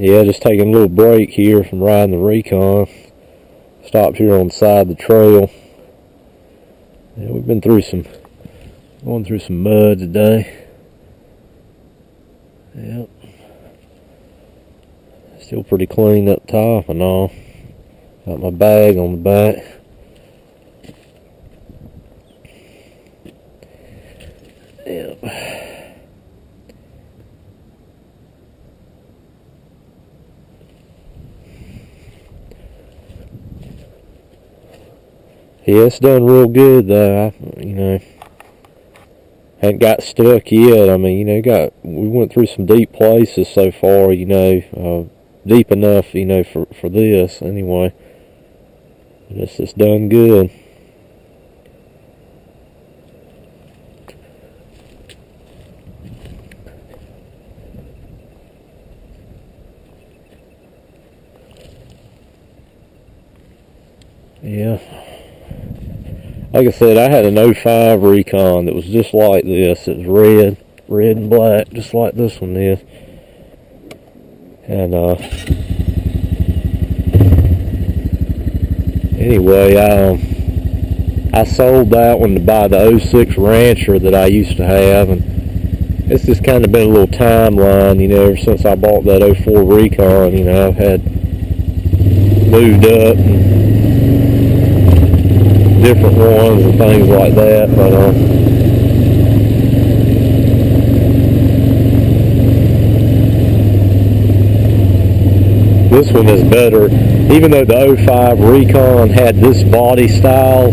Yeah, just taking a little break here from riding the Recon. Stopped here on the side of the trail. Yeah, we've been going through some mud today. Yep. Still pretty clean up top and all. Got my bag on the back. Yep. Yeah, it's done real good though. Hadn't got stuck yet. I mean, we went through some deep places so far, deep enough, for this anyway. It's done good. Yeah. Like I said, I had an 05 Recon that was just like this. It was red and black, just like this one is. And anyway, I sold that one to buy the 06 Rancher that I used to have, and it's just kind of been a little timeline, ever since I bought that 04 Recon. I've had moved up and different ones and things like that, but this one is better. Even though the 05 Recon had this body style,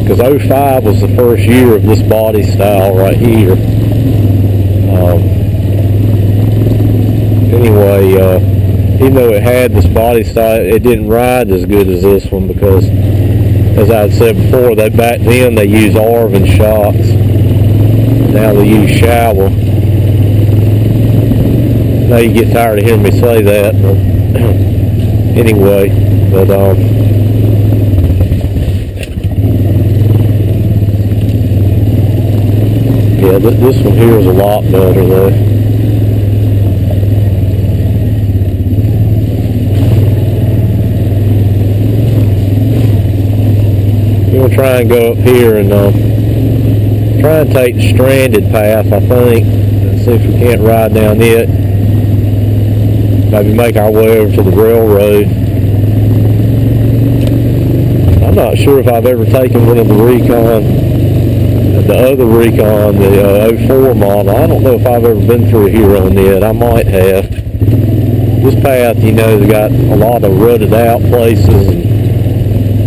because 05 was the first year of this body style right here. Anyway, even though it had this body style, it didn't ride as good as this one because, as I had said before, back then they used Arvin shocks. Now they use Shower. Now you get tired of hearing me say that, but anyway, yeah, this one here is a lot better though. We're going to try and go up here and try and take the stranded path, I think, and see if we can't ride down it. Maybe make our way over to the railroad. I'm not sure if I've ever taken one of the Recon, the other Recon, the 04 model. I don't know if I've ever been through here on it. I might have. This path, they got a lot of rutted out places and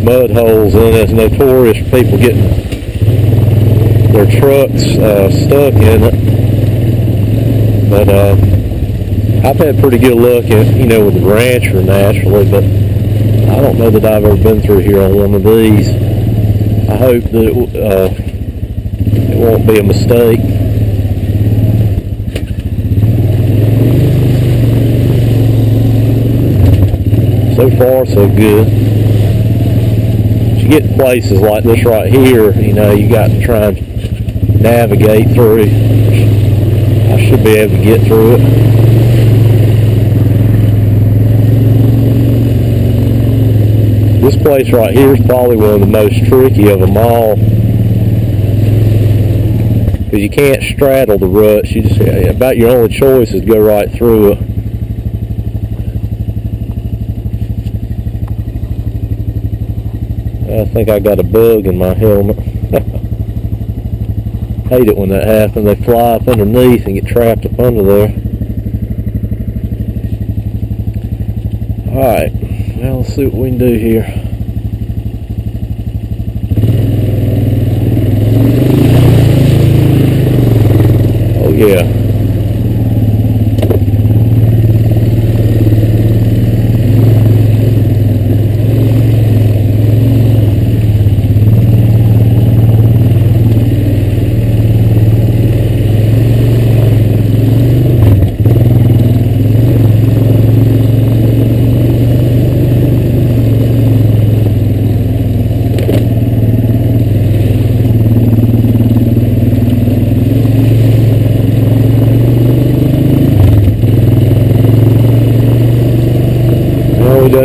mud holes in it. It's notorious for people getting their trucks stuck in it. But I've had pretty good luck with the Rancher naturally, but I don't know that I've ever been through here on one of these. I hope that it won't be a mistake. So far, so good. You get places like this right here, you got to try and navigate through. I should be able to get through it. This place right here is probably one of the most tricky of them all, because you can't straddle the ruts. You just about your only choice is to go right through it. I think I got a bug in my helmet. Hate it when that happens. They fly up underneath and get trapped up under there. Alright, now let's see what we can do here. Oh yeah.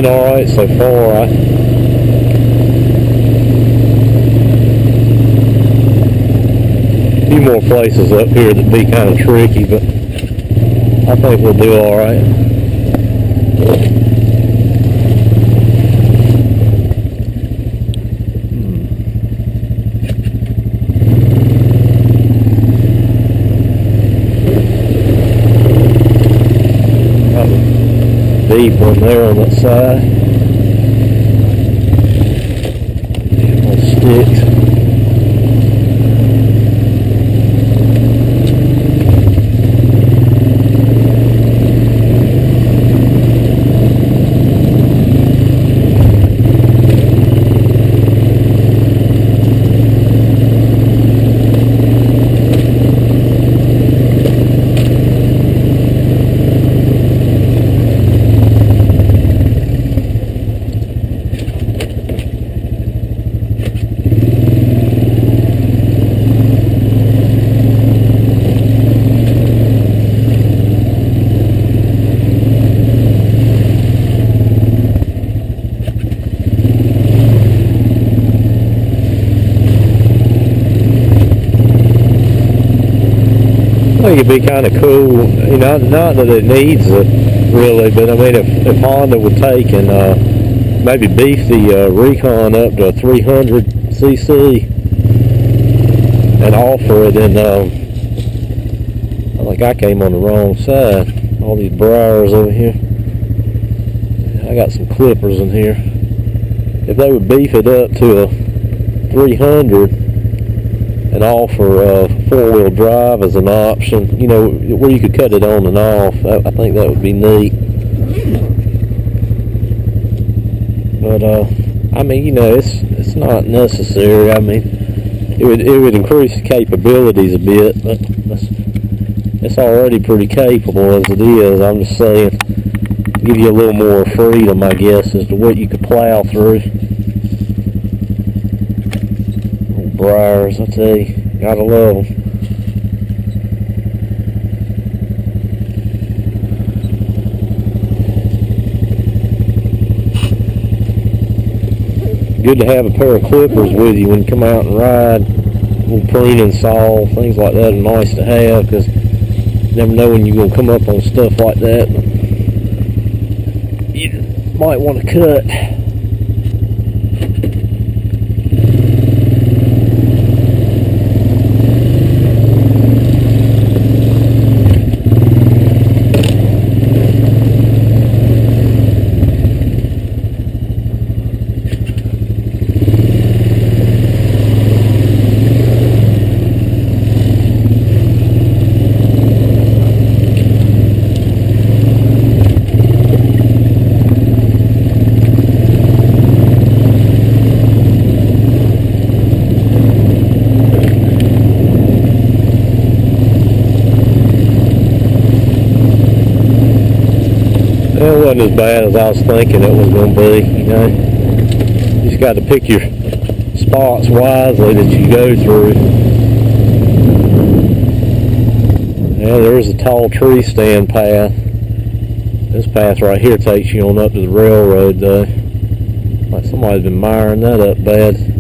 been alright so far. A few more places up here that'd be kind of tricky, but I think we'll do alright. Deep one there on that side. Little sticks. I think it'd be kind of cool, you know, not that it needs it really, but I mean if Honda would take and maybe beef the Recon up to 300cc and offer it in, I think I came on the wrong side, all these briars over here. I got some clippers in here. If they would beef it up to a 300 and offer four-wheel drive as an option, you know, where you could cut it on and off, I think that would be neat. But I mean, you know, it's not necessary. I mean, it would increase the capabilities a bit, but it's already pretty capable as it is. I'm just saying, give you a little more freedom, I guess, as to what you could plow through. Briars, I tell you, gotta love them. Good to have a pair of clippers with you when you come out and ride. A little pruning saw, things like that are nice to have, because you never know when you're going to come up on stuff like that. You might want to cut. It wasn't as bad as I was thinking it was going to be, you know. You just got to pick your spots wisely that you go through. Yeah, there's a tall tree stand path. This path right here takes you on up to the railroad, though. Like somebody's been miring that up bad.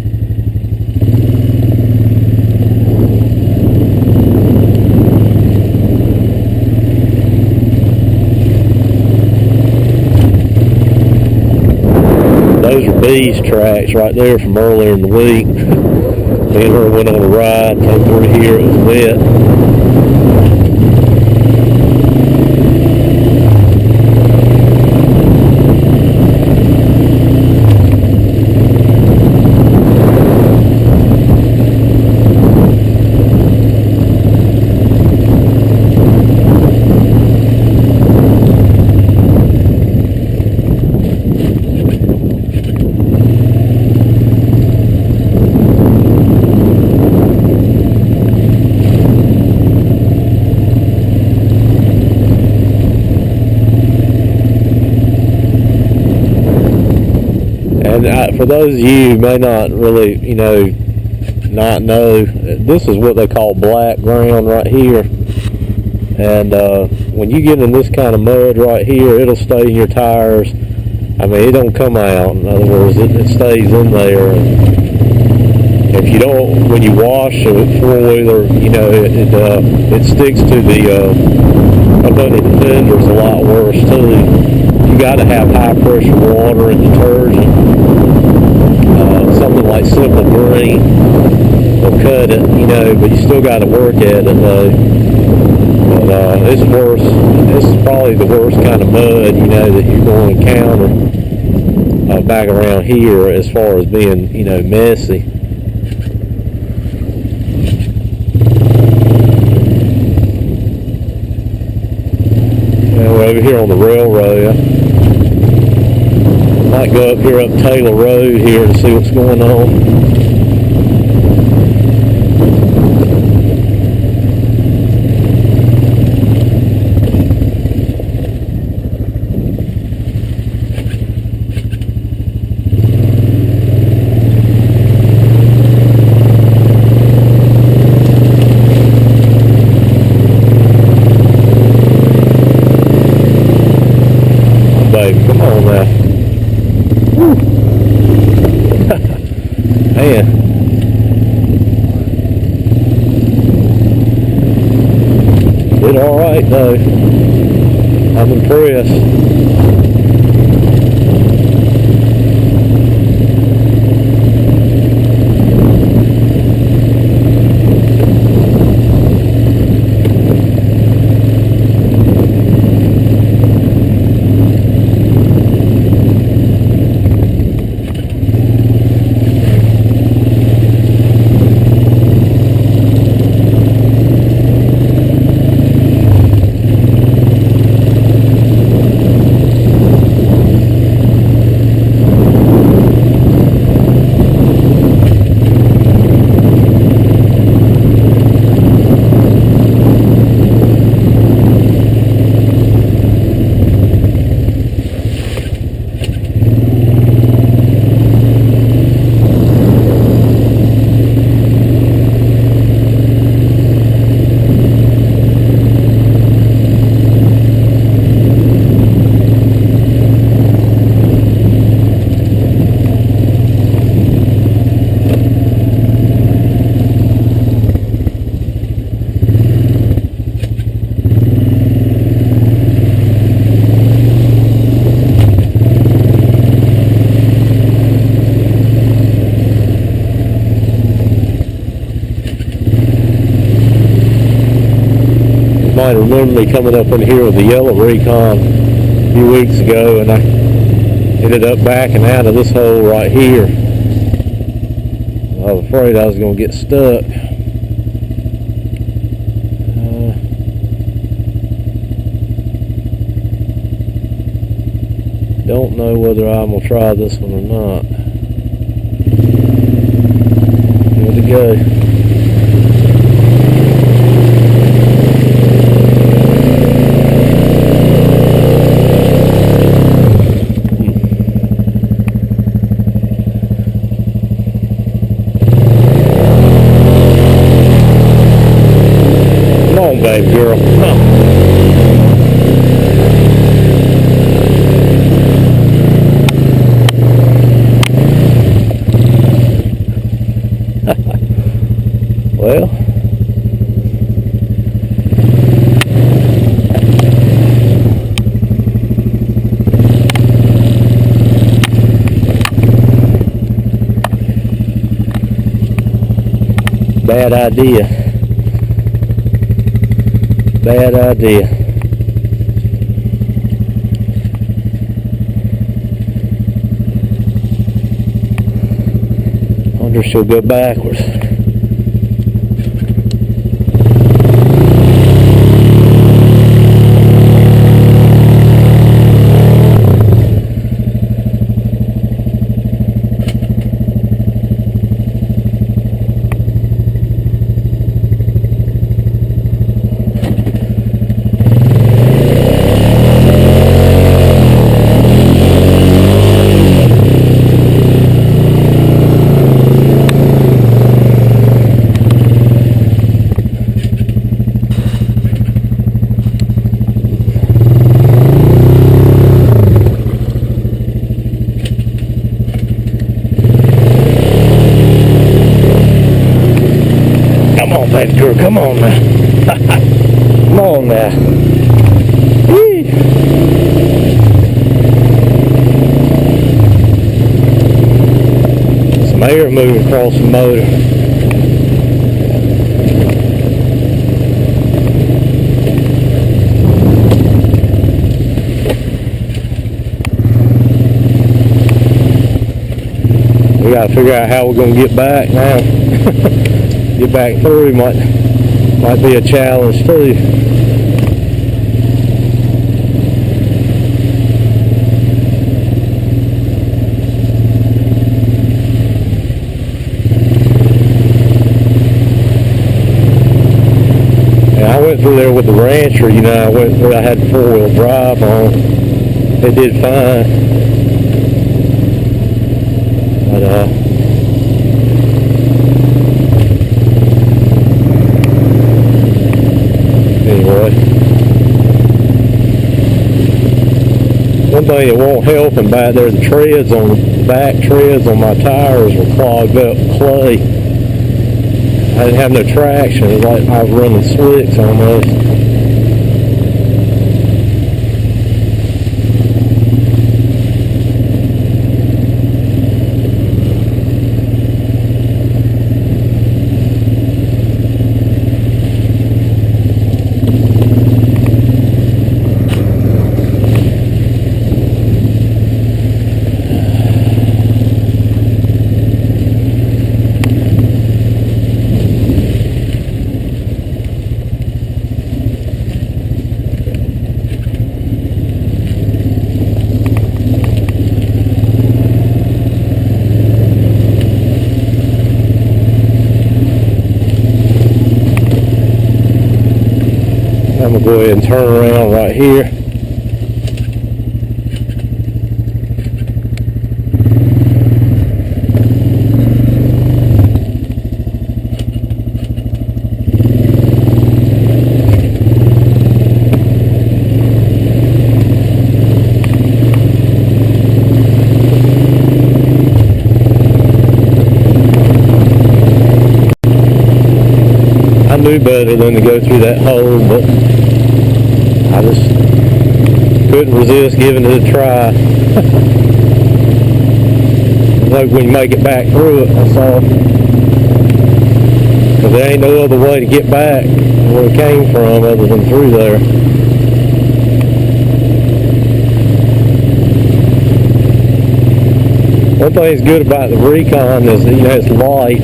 Those are B's tracks right there from earlier in the week. Me and her went on a ride, came through here, it was wet. And for those of you who may not really, you know, not know, this is what they call black ground right here. And when you get in this kind of mud right here, it'll stay in your tires I mean, it don't come out. In other words, it stays in there. If you don't, when you wash a four-wheeler, you know, it sticks to the fenders a lot worse too. You got to have high pressure water and detergent. Something like Simple Green will cut it, you know, but you still got to work at it though. But it's worse. This is probably the worst kind of mud, you know, that you're going to encounter back around here as far as being, you know, messy. We're over here on the railroad. I might go up here up Taylor Road here and see what's going on. Come on now. Woo. Man. Did alright though. I'm impressed. Might remember me coming up in here with the yellow Recon a few weeks ago, and I ended up backing out of this hole right here. I was afraid I was going to get stuck. Don't know whether I'm going to try this one or not. Here we go. Baby girl. Well, bad idea. Bad idea. I wonder if she'll go backwards. Some air moving across the motor. We gotta figure out how we're gonna get back now. Get back through might be a challenge too. And I went through there with the Rancher, you know, I had 4-wheel drive on. It did fine. But anyway, one thing that won't help and back there, the treads on the back treads on my tires were clogged up with clay. I didn't have no traction. It was like I was running slicks almost. I'm going to go ahead and turn around right here. I knew better than to go through that hole, but I just couldn't resist giving it a try. Like when you make it back through it, that's all. Because there ain't no other way to get back where it came from other than through there. One thing's good about the Recon is that, you know, it's light.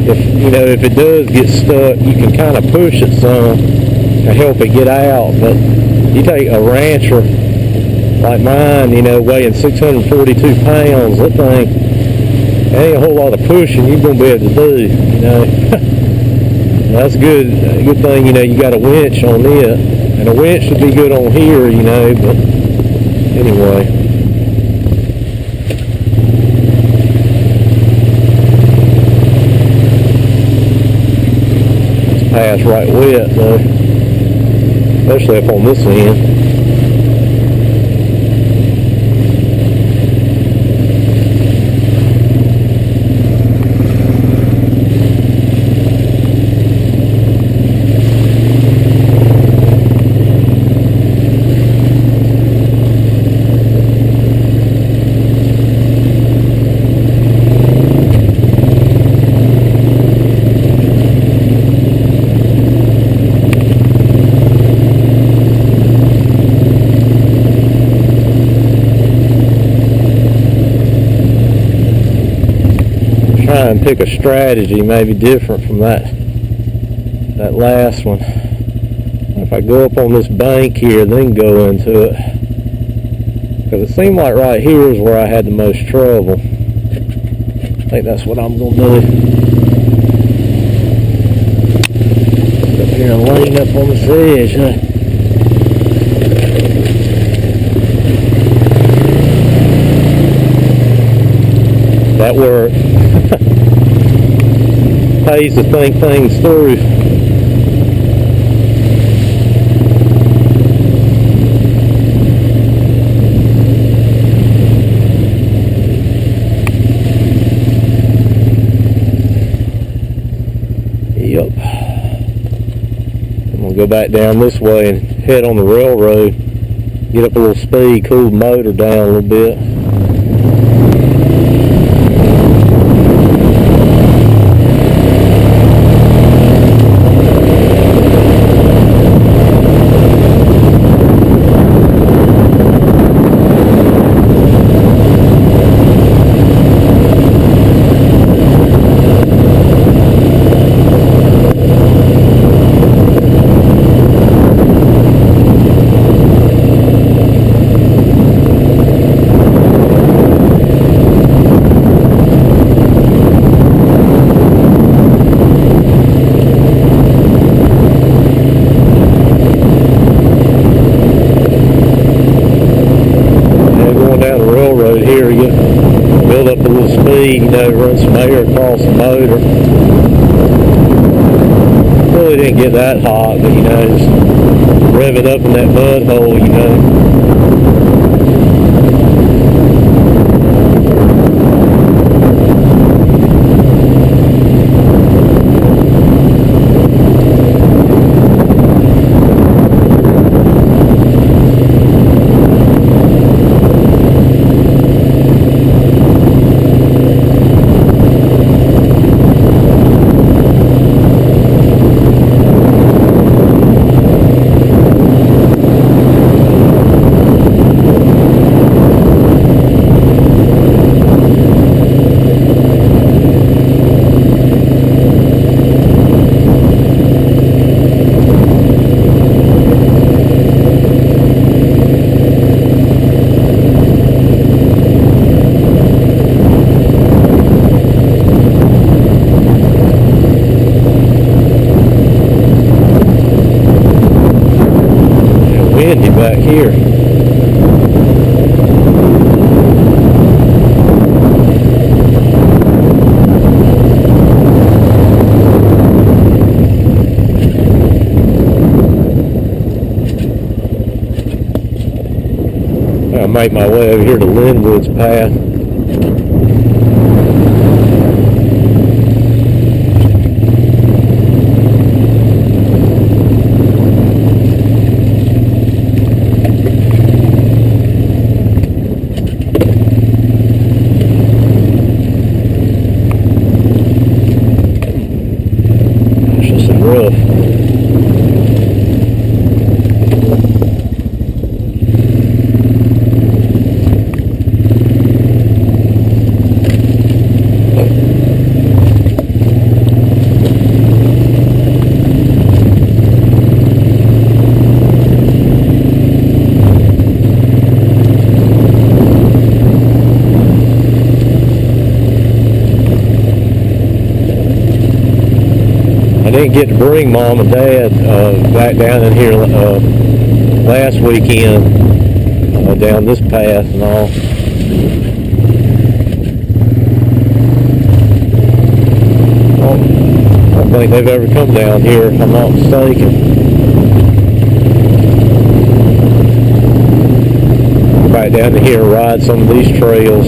If it does get stuck, you can kind of push it some to help it get out. But you take a Rancher like mine, you know, weighing 642 pounds, that thing, there ain't a whole lot of pushing you're going to be able to do, you know. That's good. A good thing, you know, you got a winch on it. And a winch would be good on here, you know, but anyway. Pass right wet though, especially up on this end. Try and pick a strategy maybe different from that last one. If I go up on this bank here, then go into it, because it seemed like right here is where I had the most trouble. I think that's what I'm going to do. Get up here and lean up on this edge, huh? That worked. Pays to think things through. Yep. I'm gonna go back down this way and head on the railroad. Get up a little speed, cool the motor down a little bit. Build up a little speed, you know, run some air across the motor. Really didn't get that hot, but you know, just rev it up in that mud hole, you know. Windy back here. I'll make my way over here to Linwood's path. Rough. I didn't get to bring Mom and Dad back down in here last weekend down this path and all. I don't think they've ever come down here, if I'm not mistaken. Back down to here and ride some of these trails.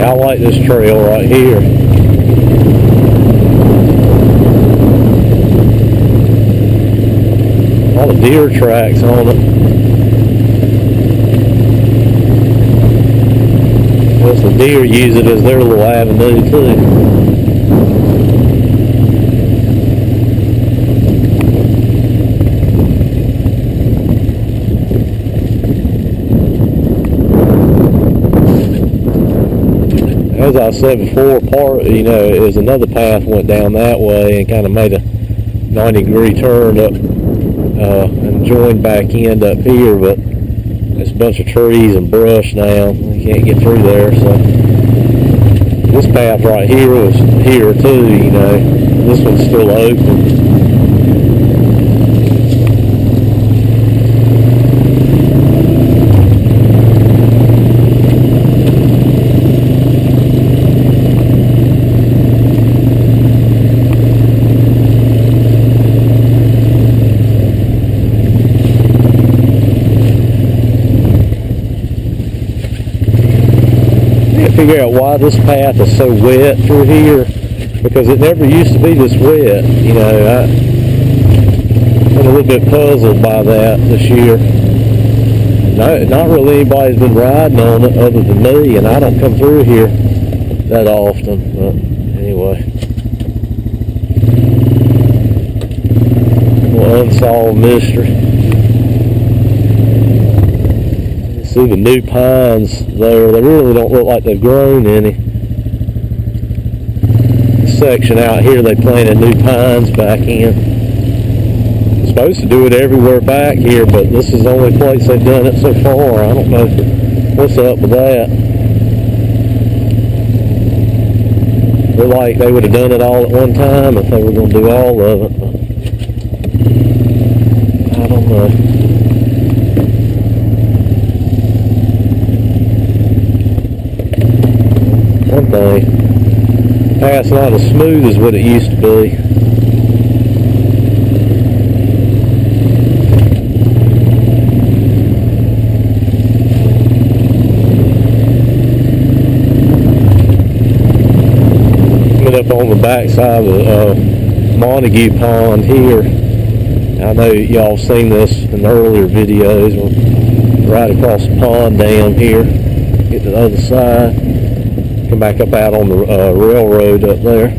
I like this trail right here. A lot of deer tracks on it. Plus the deer use it as their little avenue too. as I said before, is another path went down that way and kind of made a 90-degree turn up and joined back in up here, but there's a bunch of trees and brush now. We can't get through there, so this path right here was here too, This one's still open. Figure out why this path is so wet through here, because it never used to be this wet. I'm a little bit puzzled by that this year. Not really anybody's been riding on it other than me, and I don't come through here that often, but anyway. A little unsolved mystery. See the new pines there, they really don't look like they've grown any. This section out here they planted new pines back in. They're supposed to do it everywhere back here, but this is the only place they've done it so far. I don't know what's up with that. They're like they would have done it all at one time if they were going to do all of it, but I don't know. One thing, path's not as smooth as what it used to be. Coming up on the backside of Montague Pond here. I know y'all seen this in earlier videos. We're right across the pond dam here. Get to the other side. Come back up out on the railroad up there.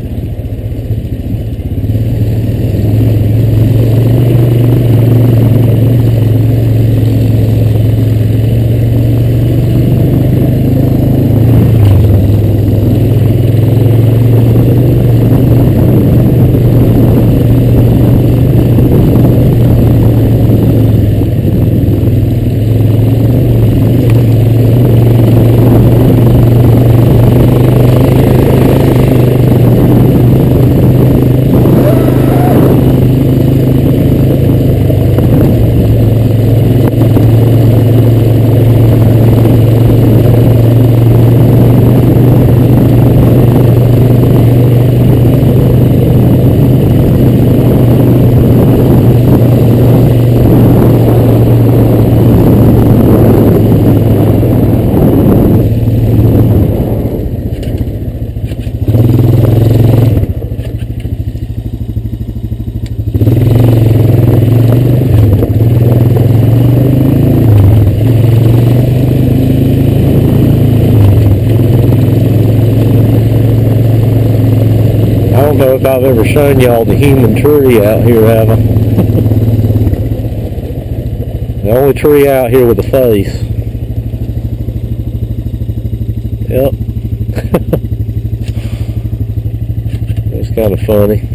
I don't know if I've ever shown y'all the human tree out here, have I? The only tree out here with a face. Yep. It's kind of funny.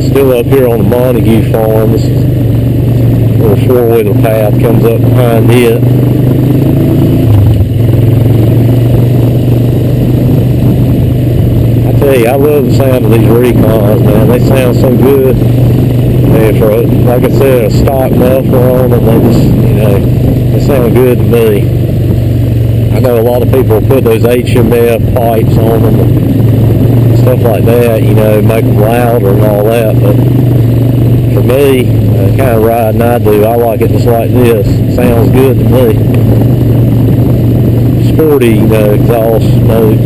Still up here on the Montague farm. This little four-wheeler path comes up behind it. I tell you, I love the sound of these Recons, man. They sound so good. And for, like I said, a stock muffler on them, they just, they sound good to me. I know a lot of people put those HMF pipes on them and stuff like that, make them louder and all that, but for me, kind of riding I do. I like it just like this. Sounds good to me. Sporty, exhaust mode.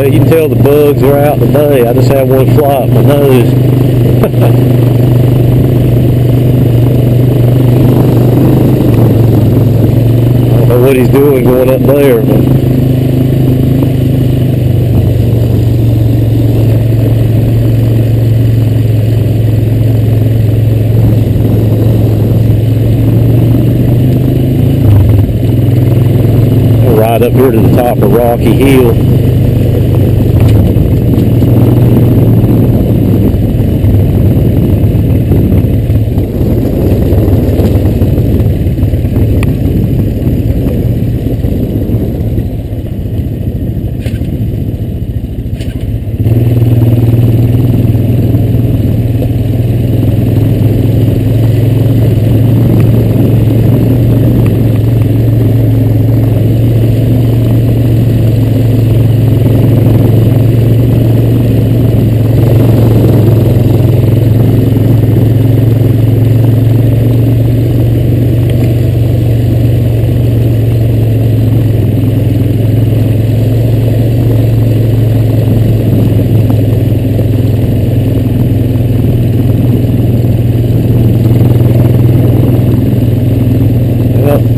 You can tell the bugs are out today. I just had one fly up my nose. I don't know what he's doing going up there, but I'll ride up here to the top of Rocky Hill.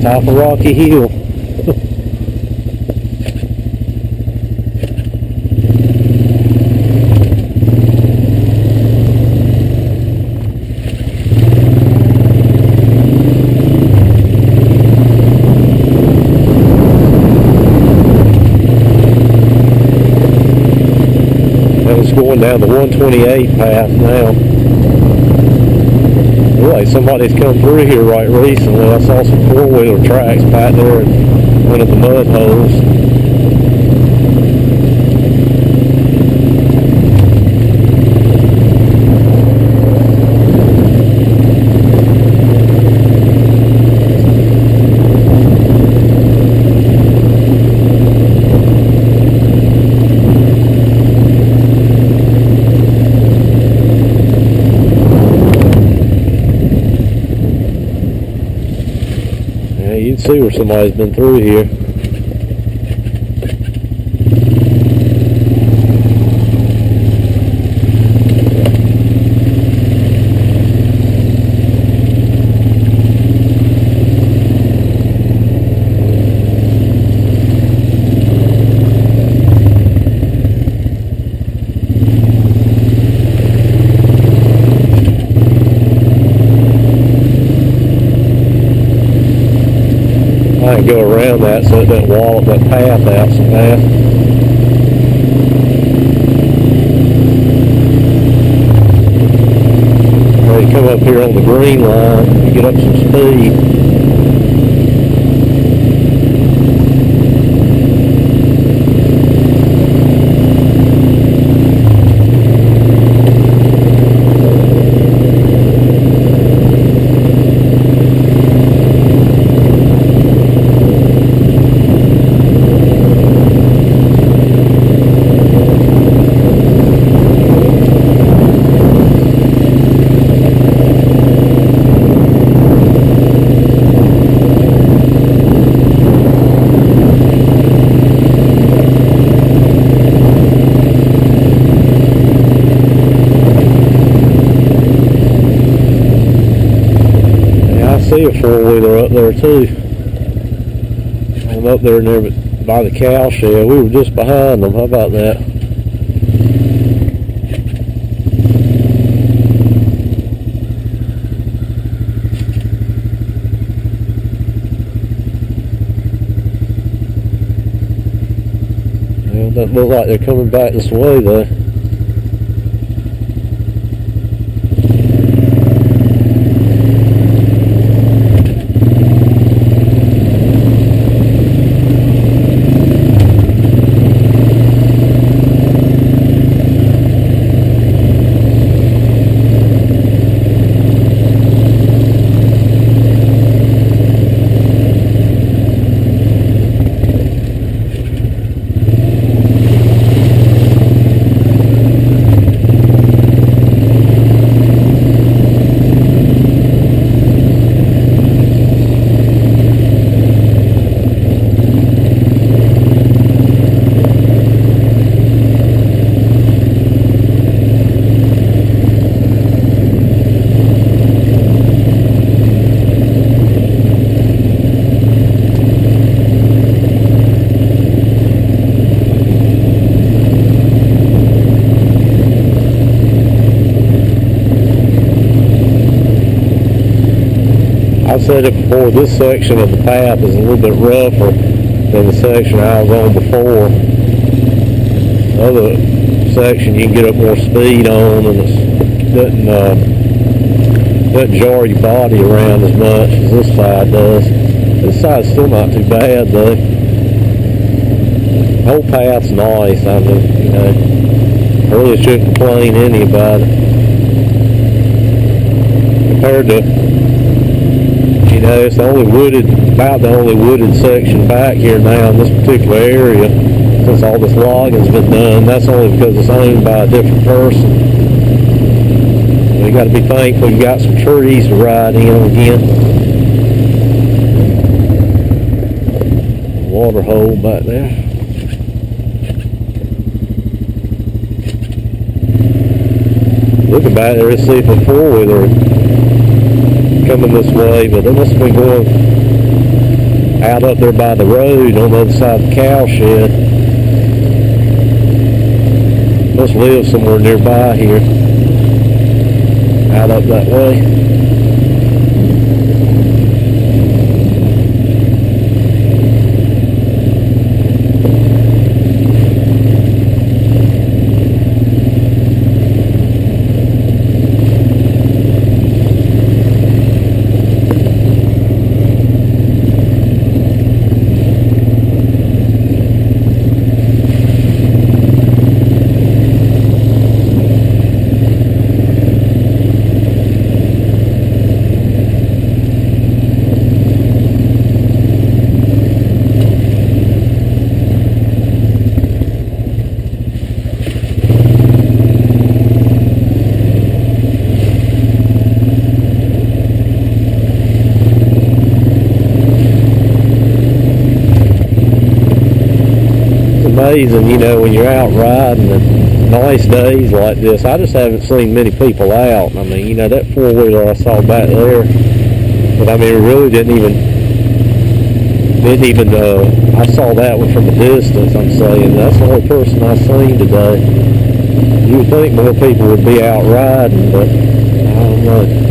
Top of Rocky Hill. That was going down the 128 path now. Like somebody's come through here right recently. I saw some four-wheeler tracks back there in one of the mud holes. You can see where somebody's been through here. I can go around that so it doesn't wall that path out so fast. You come up here on the green line, you get up some speed. See a four-wheeler up there too. I'm up there by the cow shed. We were just behind them. How about that? Well, it doesn't look like they're coming back this way though. said it before, this section of the path is a little bit rougher than the section I was on before. The other section you can get up more speed on, and it doesn't jar your body around as much as this side does. This side's still not too bad though. The whole path's nice. I mean, you know, I really shouldn't complain any about it. Compared to, you know, it's the only wooded, about the only wooded section back here now in this particular area since all this logging's been done. That's only because it's owned by a different person. You got to be thankful you got some trees to ride in again. Water hole back there. Looking back there to see if a four-wheeler coming this way, but they must have been going out up there by the road on the other side of the cow shed. Must live somewhere nearby here, out up that way. Amazing, you know, when you're out riding and nice days like this. I just haven't seen many people out. I mean, you know, that four-wheeler I saw back there, but I mean, it really didn't even I saw that one from a distance. I'm saying that's the only person I've seen today. You would think more people would be out riding, but I don't know.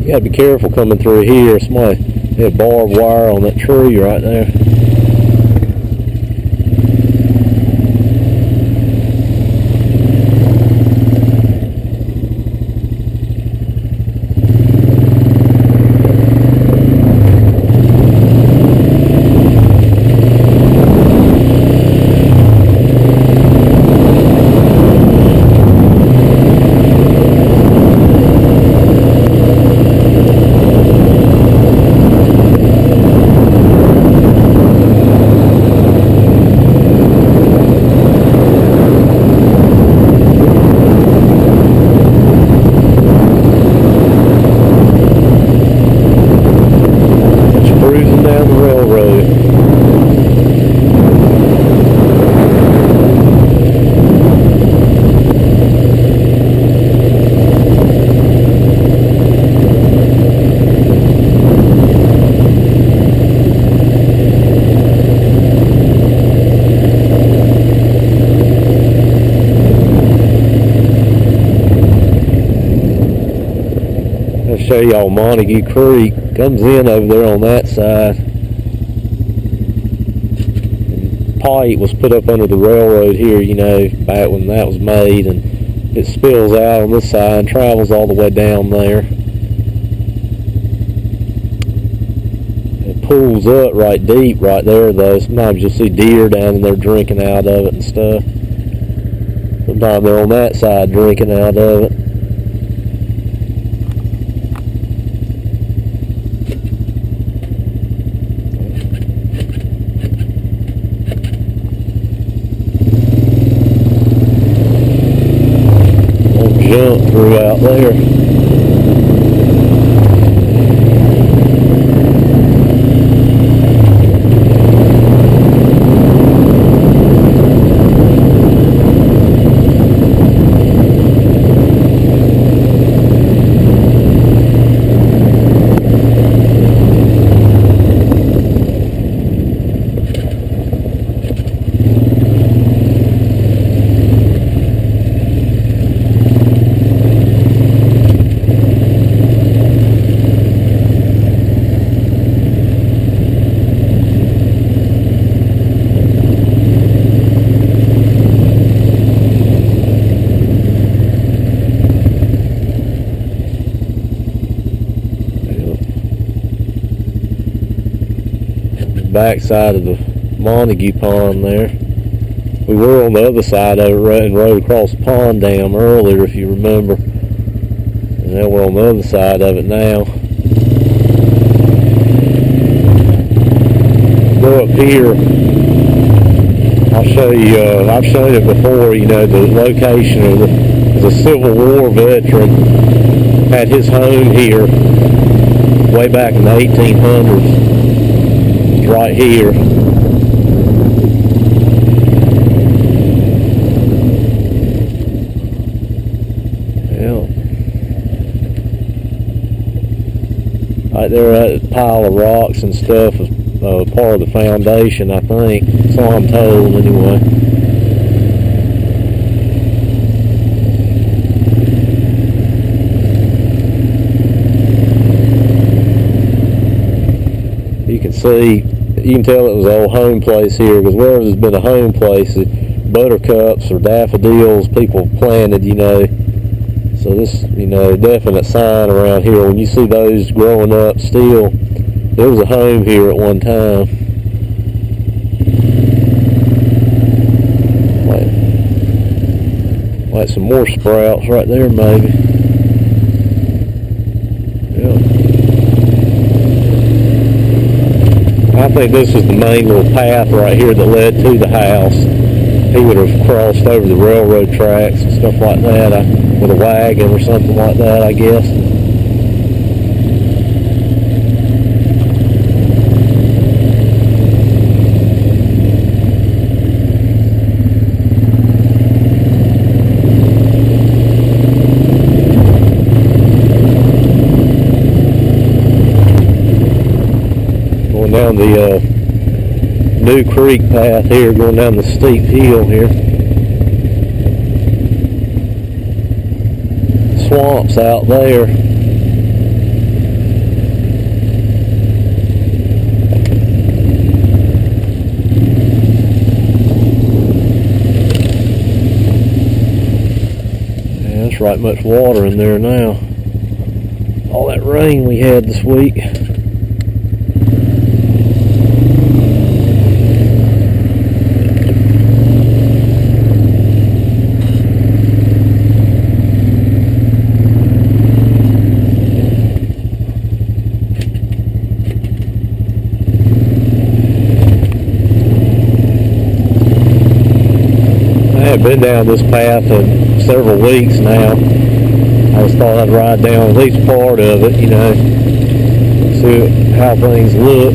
You gotta be careful coming through here. Somebody had barbed wire on that tree right there. Show y'all Montague Creek comes in over there on that side. And pipe was put up under the railroad here, you know, back when that was made, and it spills out on this side and travels all the way down there. It pulls up right deep right there though. Sometimes you'll see deer down in there drinking out of it and stuff. Sometimes they're on that side drinking out of it. out there. Back side of the Montague Pond there. We were on the other side of it and rode across the pond dam earlier, if you remember. And now we're on the other side of it now. Go up here. I'll show you, I've shown it before, you know, the location of the Civil War veteran had his home here way back in the 1800s. Right here. Yeah. Right there, that pile of rocks and stuff is part of the foundation, I think. So I'm told, anyway. You can see. You can tell it was an old home place here, because wherever there's been a home place, buttercups or daffodils, people planted, you know. So this, you know, definite sign around here. When you see those growing up still, there was a home here at one time. Like some more sprouts right there, maybe. Yeah. I think this is the main little path right here that led to the house. He would have crossed over the railroad tracks and stuff like that with a wagon or something like that, I guess. Down the New Creek path here, going down the steep hill here. Swamps out there. Yeah, there's right much water in there now. All that rain we had this week. I've been down this path in several weeks now. I just thought I'd ride down at least part of it, you know, see how things look.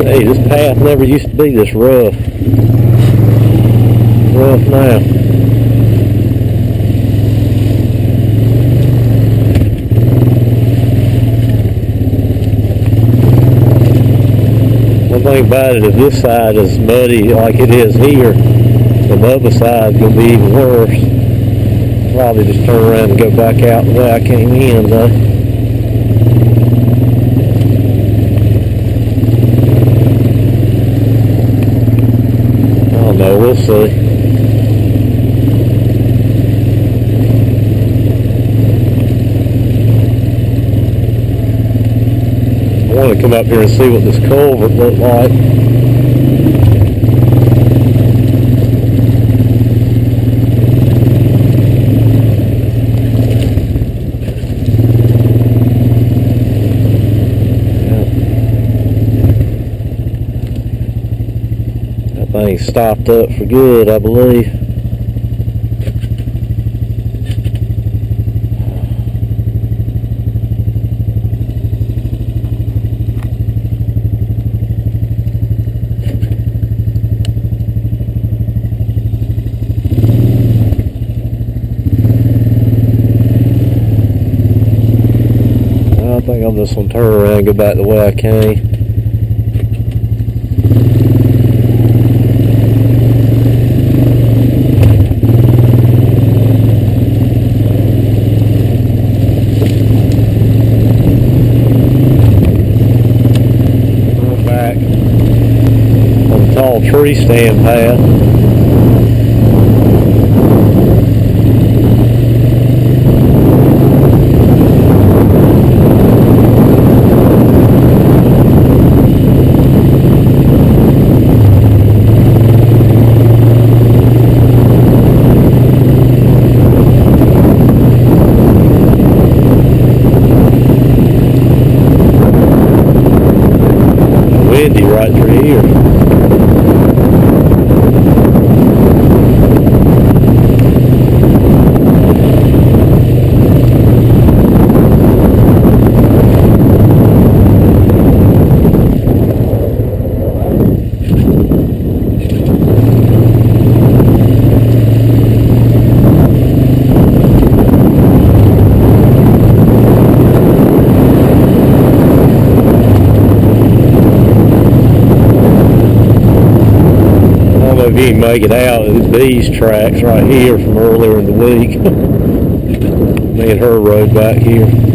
Hey, this path never used to be this rough. Rough now. One thing about it, if this side is muddy like it is here, And the other side's going to be even worse. Probably just turn around and go back out the way I came in though. I don't know, we'll see. I want to come up here and see what this culvert looked like. That thing stopped up for good, I believe. I think I'm just going to turn around and go back the way I came. Going back on the tall tree stand path. Windy right through here. If you can make it out, it's these tracks right here from earlier in the week. Me and her rode back here.